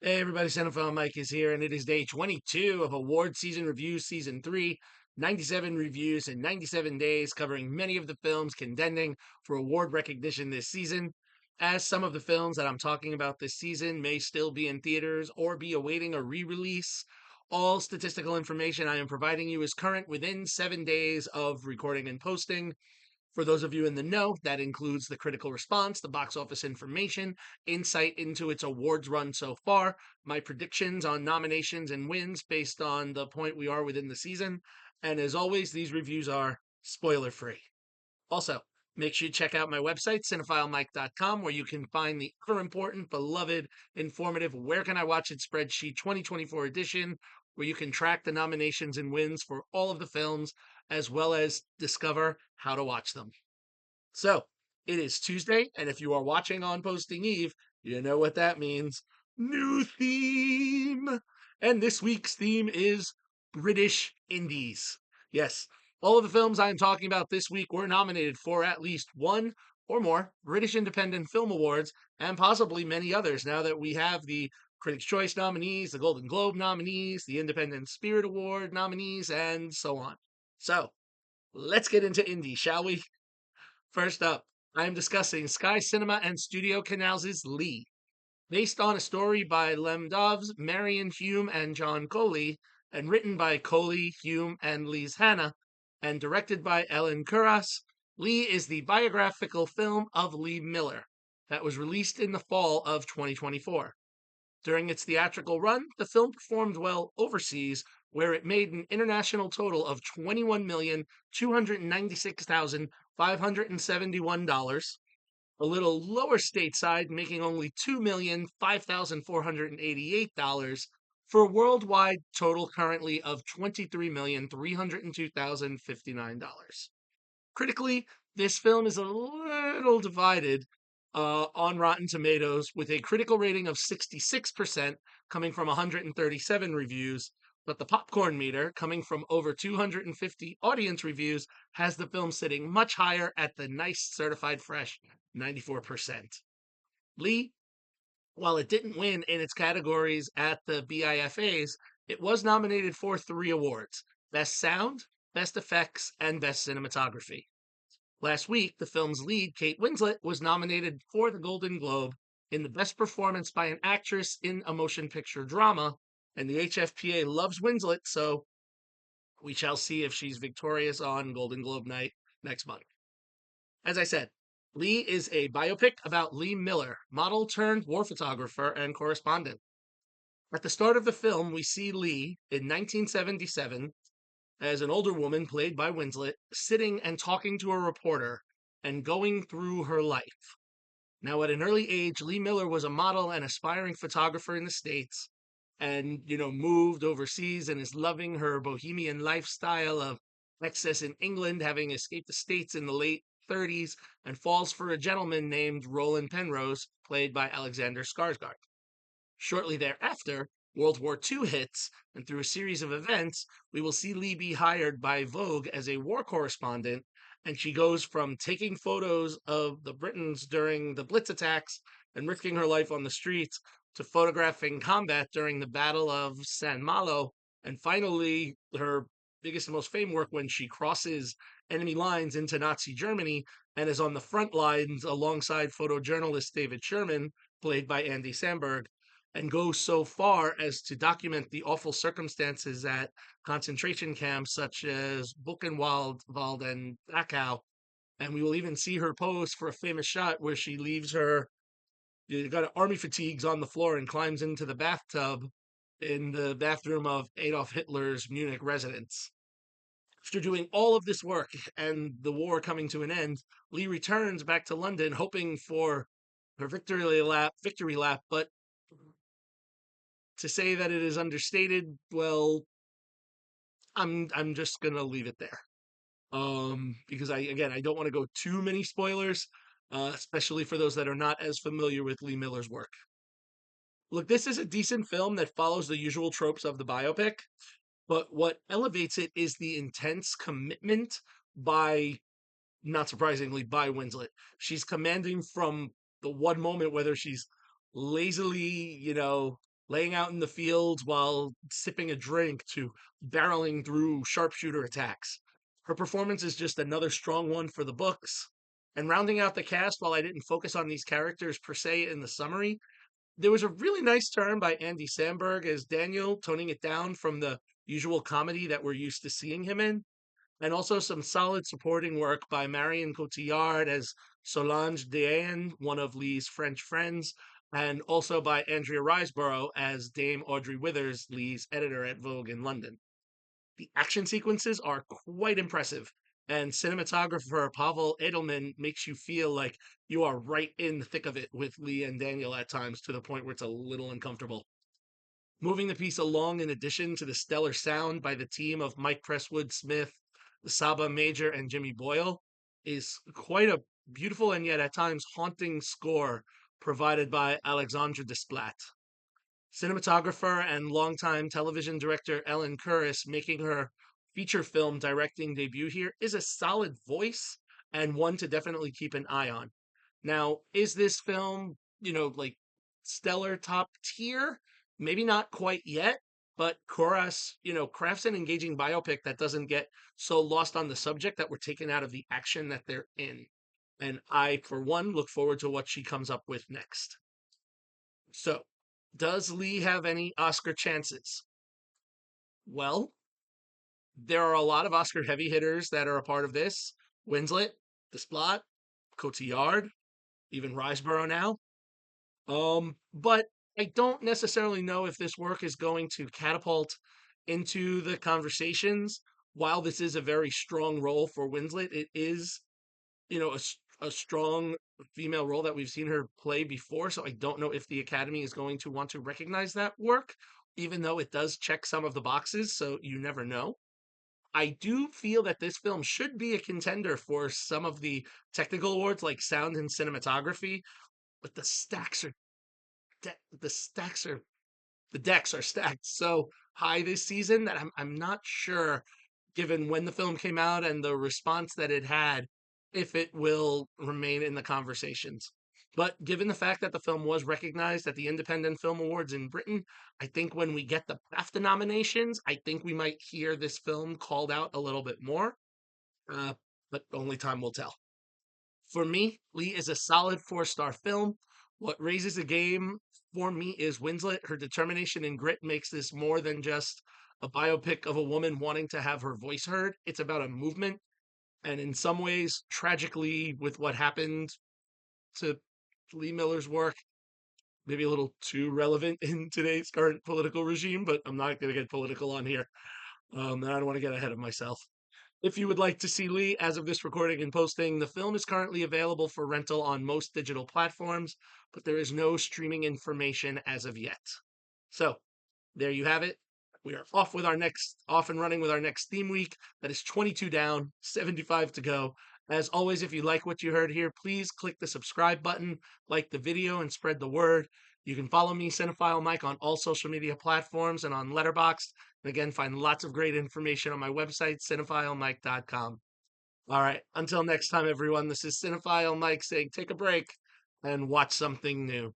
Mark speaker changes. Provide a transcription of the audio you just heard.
Speaker 1: Hey everybody, Cinephile Mike is here, and it is day 22 of Award Season Review Season 3. 97 reviews in 97 days, covering many of the films contending for award recognition this season. As some of the films that I'm talking about this season may still be in theaters or be awaiting a re release, all statistical information I am providing you is current within 7 days of recording and posting. For those of you in the know, that includes the critical response, the box office information, insight into its awards run so far, my predictions on nominations and wins based on the point we are within the season, and as always, these reviews are spoiler free. Also, make sure you check out my website, cinephilemike.com, where you can find the ever important, beloved, informative Where Can I Watch It spreadsheet 2024 edition, where you can track the nominations and wins for all of the films, as well as discover how to watch them. So, it is Tuesday, and if you are watching on posting eve, you know what that means. New theme! And this week's theme is British Indies. Yes, all of the films I am talking about this week were nominated for at least one or more British Independent Film Awards, and possibly many others now that we have the Critics' Choice nominees, the Golden Globe nominees, the Independent Spirit Award nominees, and so on. So, let's get into Indie, shall we? First up, I am discussing Sky Cinema and Studio Canals' Lee. Based on a story by Lem Doves, Marion Hume, and John Coley, and written by Coley, Hume, and Lise Hanna, and directed by Ellen Kuras, Lee is the biographical film of Lee Miller that was released in the fall of 2024. During its theatrical run, the film performed well overseas, where it made an international total of $21,296,571, a little lower stateside, making only $2,005,488, for a worldwide total currently of $23,302,059. Critically, this film is a little divided on Rotten Tomatoes, with a critical rating of 66% coming from 137 reviews, but the popcorn meter, coming from over 250 audience reviews, has the film sitting much higher at the nice certified fresh 94%. Lee, while it didn't win in its categories at the BIFAs, it was nominated for 3 awards: Best Sound, Best Effects, and Best Cinematography. Last week, the film's lead, Kate Winslet, was nominated for the Golden Globe in the Best Performance by an Actress in a Motion Picture Drama, and the HFPA loves Winslet, so we shall see if she's victorious on Golden Globe night next month. As I said, Lee is a biopic about Lee Miller, model turned war photographer and correspondent. At the start of the film, we see Lee in 1977 as an older woman played by Winslet, sitting and talking to a reporter and going through her life. Now, at an early age, Lee Miller was a model and aspiring photographer in the States and, moved overseas and is loving her bohemian lifestyle of excess in England, having escaped the States in the late 30s, and falls for a gentleman named Roland Penrose, played by Alexander Skarsgård. Shortly thereafter, World War II hits, and through a series of events, we will see Lee be hired by Vogue as a war correspondent, and she goes from taking photos of the Britons during the Blitz attacks and risking her life on the streets to photographing combat during the Battle of San Malo, and finally, her biggest and most famed work when she crosses enemy lines into Nazi Germany and is on the front lines alongside photojournalist David Sherman, played by Andy Samberg, and goes so far as to document the awful circumstances at concentration camps such as Buchenwald and Dachau. And we will even see her pose for a famous shot where she leaves her got army fatigues on the floor and climbs into the bathtub in the bathroom of Adolf Hitler's Munich residence. After doing all of this work and the war coming to an end, Lee returns back to London hoping for her victory lap, but to say that it is understated, well, I'm just gonna leave it there. Because I don't want to go too many spoilers, especially for those that are not as familiar with Lee Miller's work. Look, this is a decent film that follows the usual tropes of the biopic, but what elevates it is the intense commitment by, not surprisingly, by Winslet. She's commanding from the one moment, whether she's lazily, laying out in the fields while sipping a drink to barreling through sharpshooter attacks. Her performance is just another strong one for the books. And rounding out the cast, while I didn't focus on these characters per se in the summary, there was a really nice turn by Andy Samberg as Daniel, toning it down from the usual comedy that we're used to seeing him in, and also some solid supporting work by Marion Cotillard as Solange Diane, one of Lee's French friends, and also by Andrea Riseborough as Dame Audrey Withers, Lee's editor at Vogue in London. The action sequences are quite impressive, and cinematographer Pavel Edelman makes you feel like you are right in the thick of it with Lee and Daniel at times to the point where it's a little uncomfortable. Moving the piece along, in addition to the stellar sound by the team of Mike Presswood Smith, Saba Major, and Jimmy Boyle, is quite a beautiful and yet at times haunting score provided by Alexandre Desplat. Cinematographer and longtime television director Ellen Kuras, making her feature film directing debut here, is a solid voice and one to definitely keep an eye on. Now, is this film, like stellar top tier? Maybe not quite yet, but Koras, crafts an engaging biopic that doesn't get so lost on the subject that we're taken out of the action that they're in. And I, for one, look forward to what she comes up with next. So, does Lee have any Oscar chances? Well, there are a lot of Oscar heavy hitters that are a part of this. Winslet, Desplat, Cotillard, even Riseborough now. But I don't necessarily know if this work is going to catapult into the conversations. While this is a very strong role for Winslet, it is, a strong female role that we've seen her play before. So I don't know if the Academy is going to want to recognize that work, even though it does check some of the boxes. So you never know. I do feel that this film should be a contender for some of the technical awards like sound and cinematography, but the stacks are the decks are stacked so high this season that I'm not sure, given when the film came out and the response that it had, if it will remain in the conversations. But given the fact that the film was recognized at the Independent Film Awards in Britain, I think when we get the BAFTA nominations, I think we might hear this film called out a little bit more. Uh, but only time will tell. For me, Lee is a solid four-star film. What raises the game for me is Winslet. Her determination and grit makes this more than just a biopic of a woman wanting to have her voice heard. It's about a movement, and in some ways, tragically, with what happened to Lee Miller's work, maybe a little too relevant in today's current political regime, but I'm not going to get political on here. And I don't want to get ahead of myself. If you would like to see Lee, as of this recording and posting, the film is currently available for rental on most digital platforms, but there is no streaming information as of yet. So, there you have it. We are off and running with our next theme week. That is 22 down, 75 to go. As always, if you like what you heard here, please click the subscribe button, like the video, and spread the word. You can follow me, Cinephile Mike, on all social media platforms and on Letterboxd. And again, find lots of great information on my website, cinephilemike.com. All right, until next time, everyone, this is Cinephile Mike saying take a break and watch something new.